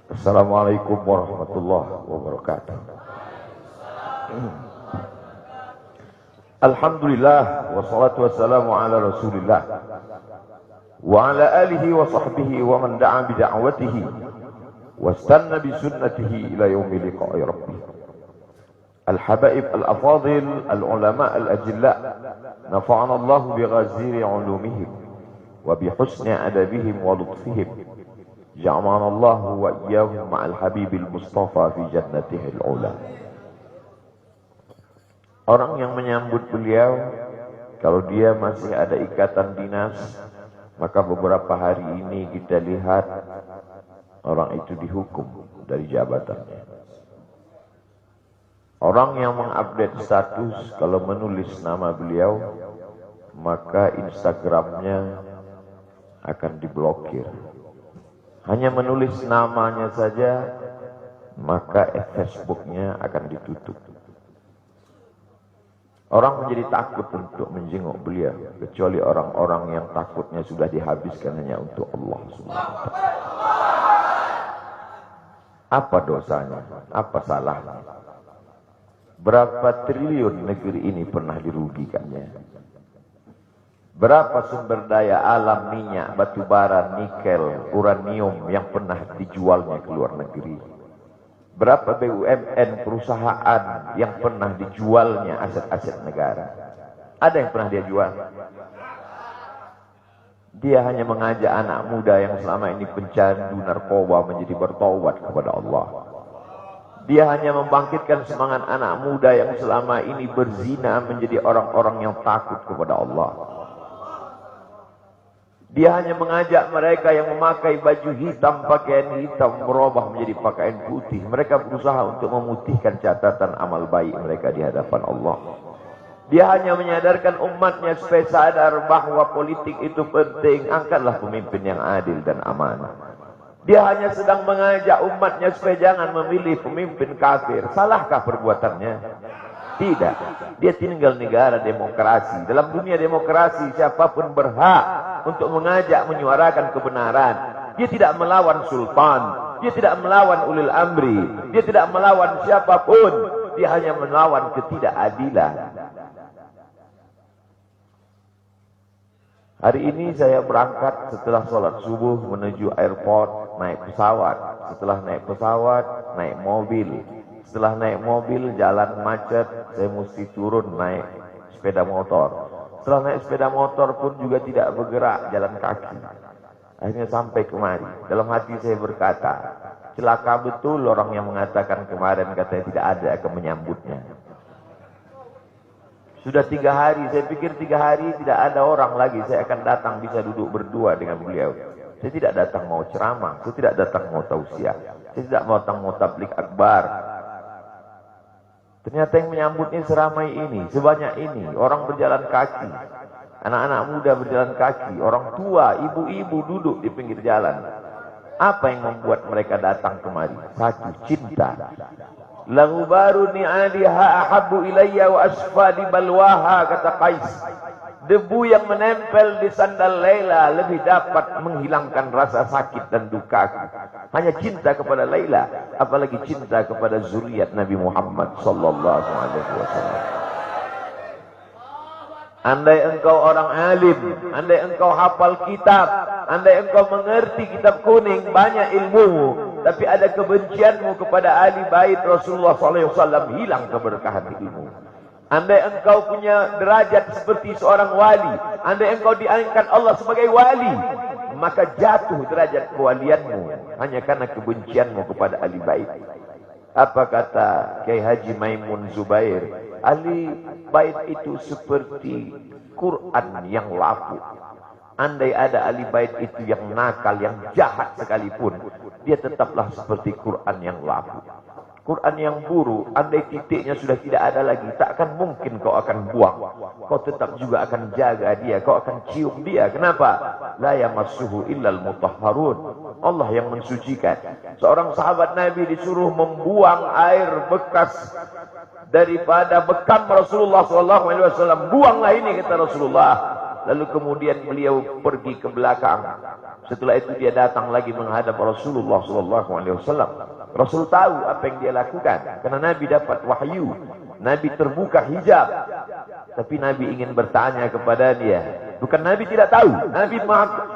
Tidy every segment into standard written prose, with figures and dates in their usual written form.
Assalamualaikum warahmatullahi wabarakatuh. Alhamdulillah wassalatu wassalamu ala Rasulillah wa ala alihi wa sahbihi wa man da'a bi da'watihi wastanna bi sunnatihi ila yaumi liqa'i rabbih. Al-habaib al-afadil al-ulama al-ajilla nafa'ana Allah bi ghaziri ulumihim wa bi husni adabihim wa lutfihim. Ja'alana Allah wa iyyahum ma'al habibil mustafa fi jannatihil ula. Orang yang menyambut beliau, kalau dia masih ada ikatan dinas, maka beberapa hari ini kita lihat orang itu dihukum dari jabatannya. Orang yang mengupdate status kalau menulis nama beliau, maka Instagramnya akan diblokir. Hanya menulis namanya saja, maka Facebooknya akan ditutup. Orang menjadi takut untuk menjenguk beliau, kecuali orang-orang yang takutnya sudah dihabiskan hanya untuk Allah SWT. Apa dosanya? Apa salahnya? Berapa triliun negeri ini pernah dirugikannya? Berapa sumber daya alam, minyak, batu bara, nikel, uranium yang pernah dijualnya ke luar negeri? Berapa BUMN perusahaan yang pernah dijualnya aset-aset negara? Ada yang pernah dia jual? Dia hanya mengajak anak muda yang selama ini pencandu narkoba menjadi bertaubat kepada Allah. Dia hanya membangkitkan semangat anak muda yang selama ini berzina menjadi orang-orang yang takut kepada Allah. Dia hanya mengajak mereka yang memakai baju hitam, pakaian hitam, merubah menjadi pakaian putih. Mereka berusaha untuk memutihkan catatan amal baik mereka di hadapan Allah. Dia hanya menyadarkan umatnya supaya sadar bahwa politik itu penting. Angkatlah pemimpin yang adil dan amanah. Dia hanya sedang mengajak umatnya supaya jangan memilih pemimpin kafir. Salahkah perbuatannya? Tidak. Dia tinggal negara demokrasi. Dalam dunia demokrasi, siapapun berhak untuk mengajak menyuarakan kebenaran. Dia tidak melawan sultan, dia tidak melawan ulil amri, dia tidak melawan siapapun. Dia hanya melawan ketidakadilan. Hari ini saya berangkat setelah sholat subuh menuju airport, naik pesawat. Setelah naik pesawat, naik mobil. Setelah naik mobil, jalan macet, saya mesti turun naik sepeda motor. Setelah naik sepeda motor pun juga tidak bergerak, jalan kaki. Akhirnya sampai kemari. Dalam hati saya berkata, celaka betul orang yang mengatakan kemarin katanya tidak ada akan menyambutnya. Sudah 3 hari, saya pikir 3 hari tidak ada orang lagi. Saya akan datang bisa duduk berdua dengan beliau. Saya tidak datang mau ceramah, saya tidak datang mau tausiah, saya tidak mau datang mau tablik akbar. Ternyata yang menyambutnya seramai ini, sebanyak ini. Orang berjalan kaki, anak-anak muda berjalan kaki, orang tua, ibu-ibu duduk di pinggir jalan. Apa yang membuat mereka datang kemari? Satu, cinta. Laghubaru ni'aliha ahabbu ilayya wa asfali balwaha, kata Qais. Debu yang menempel di sandal Laila lebih dapat menghilangkan rasa sakit dan duka. Hanya cinta kepada Laila, apalagi cinta kepada zuriat Nabi Muhammad sallallahu alaihi wasallam. Andai engkau orang alim, andai engkau hafal kitab, andai engkau mengerti kitab kuning, banyak ilmumu, tapi ada kebencianmu kepada ahli bait Rasulullah sallallahu alaihi wasallam, hilang keberkahan ilmu. Andai engkau punya derajat seperti seorang wali, andai engkau diangkat Allah sebagai wali, maka jatuh derajat kewalianmu hanya karena kebencianmu kepada ahli bait. Apa kata Kiai Haji Maimun Zubair? Ahli bait itu seperti Quran yang lapuk. Andai ada ahli bait itu yang nakal, yang jahat sekalipun, dia tetaplah seperti Quran yang lapuk. Quran yang buruk, andai titiknya sudah tidak ada lagi, tak akan mungkin kau akan buang. Kau tetap juga akan jaga dia, kau akan cium dia. Kenapa? La yamassuhu illal mutahharun. Allah yang mensucikan. Seorang sahabat Nabi disuruh membuang air bekas daripada bekam Rasulullah SAW. Buanglah ini, kata Rasulullah. Lalu kemudian beliau pergi ke belakang. Setelah itu dia datang lagi menghadap Rasulullah SAW. Rasul tahu apa yang dia lakukan, karena Nabi dapat wahyu. Nabi terbuka hijab, tapi Nabi ingin bertanya kepada dia. Bukan Nabi tidak tahu.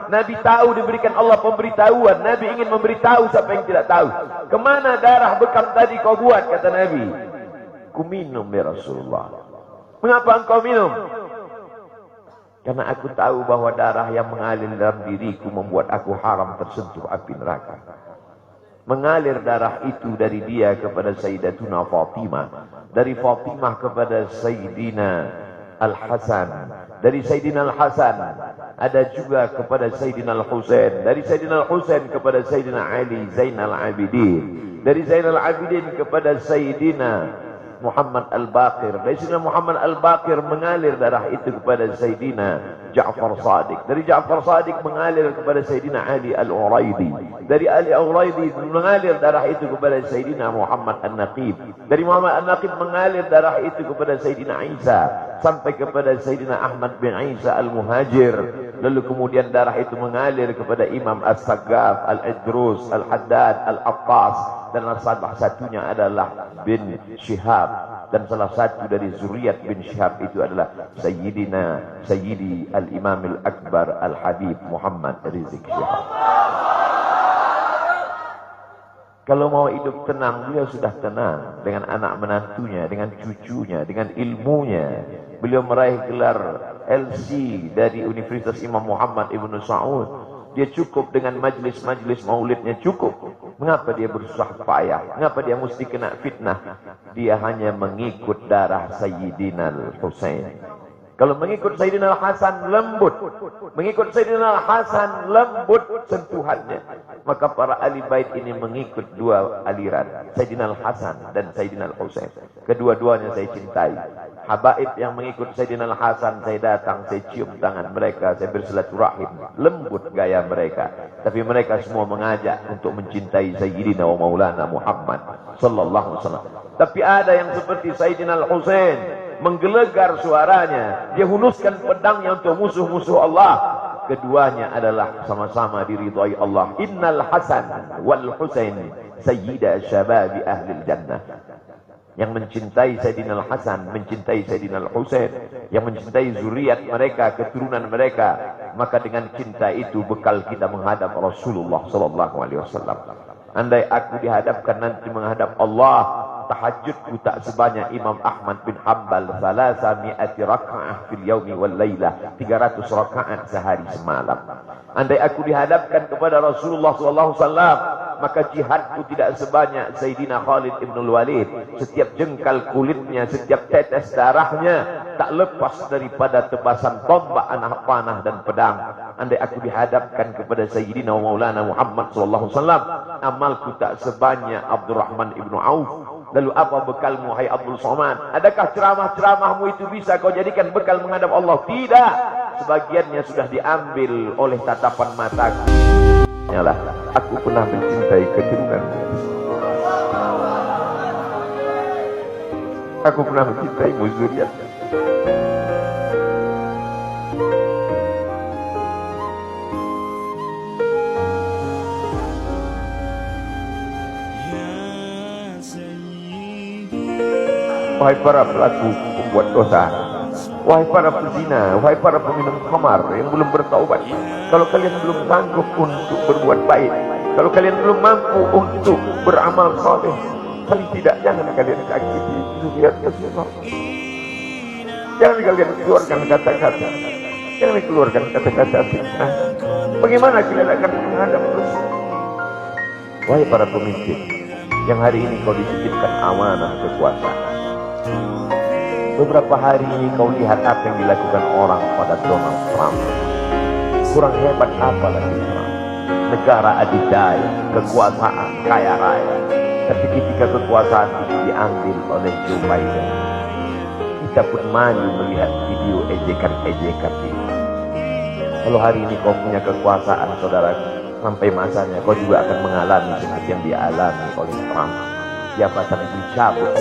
Nabi tahu, diberikan Allah pemberitahuan. Nabi ingin memberitahu siapa yang tidak tahu. Kemana darah bekam tadi kau buat, kata Nabi. Ku minum ya Rasulullah. Mengapa engkau minum? Karena aku tahu bahwa darah yang mengalir dalam diriku membuat aku haram tersentuh api neraka. Mengalir darah itu dari dia kepada Sayyidatuna Fatimah, dari Fatimah kepada Sayyidina Al-Hasan, dari Sayyidina Al-Hasan ada juga kepada Sayyidina Al-Husain, dari Sayyidina Al-Husain kepada Sayyidina Ali Zainal Abidin, dari Zainal Abidin kepada Sayyidina Muhammad Al-Baqir, dari Sayyidina Muhammad Al-Baqir mengalir darah itu kepada Sayyidina Ja'far Sadiq, dari Ja'far Sadiq mengalir kepada Sayyidina Ali Al-Uraidi, dari Ali Al-Uraidi mengalir darah itu kepada Sayyidina Muhammad An-Naqib, dari Muhammad An-Naqib mengalir darah itu kepada Sayyidina Isa sampai kepada Sayyidina Ahmad bin Isa Al-Muhajir. Lalu kemudian darah itu mengalir kepada Imam As-Saggaf, Al-Idrus, Al-Haddad, Al-Abbas, dan salah satunya adalah bin Syihab, dan salah satu dari zuriat bin Syihab itu adalah Sayyidi Al-Imam Al-Akbar Al-Habib Muhammad Rizik Syihab. Kalau mau hidup tenang, beliau sudah tenang dengan anak menantunya, dengan cucunya, dengan ilmunya. Beliau meraih gelar LC dari Universitas Imam Muhammad Ibn Saud. Dia cukup dengan majlis-majlis maulidnya, cukup. Mengapa dia bersusah payah? Mengapa dia mesti kena fitnah? Dia hanya mengikut darah Sayyidina Al-Husain. Kalau mengikut Sayyidina Al-Hasan lembut, mengikut Sayyidina Al-Hasan lembut sentuhannya. Maka para ahli bait ini mengikut dua aliran, Sayyidina Al-Hasan dan Sayyidina Al-Husain. Kedua-duanya saya cintai. Habaib yang mengikut Sayyidina Al-Hasan, saya datang, saya cium tangan mereka, saya bersilaturahim. Lembut gaya mereka. Tapi mereka semua mengajak untuk mencintai Sayyidina wa Maulana Muhammad sallallahu alaihi wasallam. Tapi ada yang seperti Sayyidina Al-Husain, menggelegar suaranya, dia hunuskan pedangnya untuk musuh-musuh Allah. Keduanya adalah sama-sama diridhai Allah. Innal Hasan wal Husain sayyida syababi ahli jannah. Yang mencintai Sayyidina Al-Hasan, mencintai Sayyidina Al-Husain, yang mencintai zuriat mereka, keturunan mereka, maka dengan cinta itu bekal kita menghadap Rasulullah sallallahu alaihi wasallam. Andai aku dihadapkan nanti menghadap Allah, tahajudku tak sebanyak Imam Ahmad bin Hanbal, 300 raka'ah fil yaumi wal lailah, 300 rakaat sehari semalam. Andai aku dihadapkan kepada Rasulullah sallallahu alaihi wasallam, maka jihadku tidak sebanyak Sayyidina Khalid ibn Walid. Setiap jengkal kulitnya, setiap tetes darahnya tak lepas daripada tebasan tombak, anak panah dan pedang. Andai aku dihadapkan kepada Sayyidina Maulana Muhammad sallallahu alaihi wasallam, amalku tak sebanyak Abdurrahman ibn Auf. Lalu apa bekalmu, hai Abdul Somad? Adakah ceramah-ceramahmu itu bisa kau jadikan bekal menghadap Allah? Tidak. Sebagiannya sudah diambil oleh tatapan mataku. Yalah, aku pernah mencintai keturunanmu. Aku pernah mencintaimu zuriat. Wahai para pelaku pembuat dosa, wahai para pezina, wahai para peminum khamar yang belum bertaubat, kalau kalian belum sanggup untuk berbuat baik, kalau kalian belum mampu untuk beramal saleh, paling tidak jangan kalian sakiti zuriat Rasulullah. Jangan kalian keluarkan kata-kata, jangan keluarkan kata-kata fitnah. Bagaimana kalian akan menghadap Rasul? Wahai para pemimpin yang hari ini kau dititipkan amanah kekuasaan, beberapa hari ini kau lihat apa yang dilakukan orang pada Donald Trump. Kurang hebat apa lagi Trump? Negara adidaya, kekuasaan, kaya raya. Tapi ketika kekuasaan itu diambil oleh Joe Biden, kita pun malu melihat video ejekan-ejekan itu. Kalau hari ini kau punya kekuasaan, saudara, sampai masanya kau juga akan mengalami seperti yang dialami oleh Trump. Jabatan dicabut.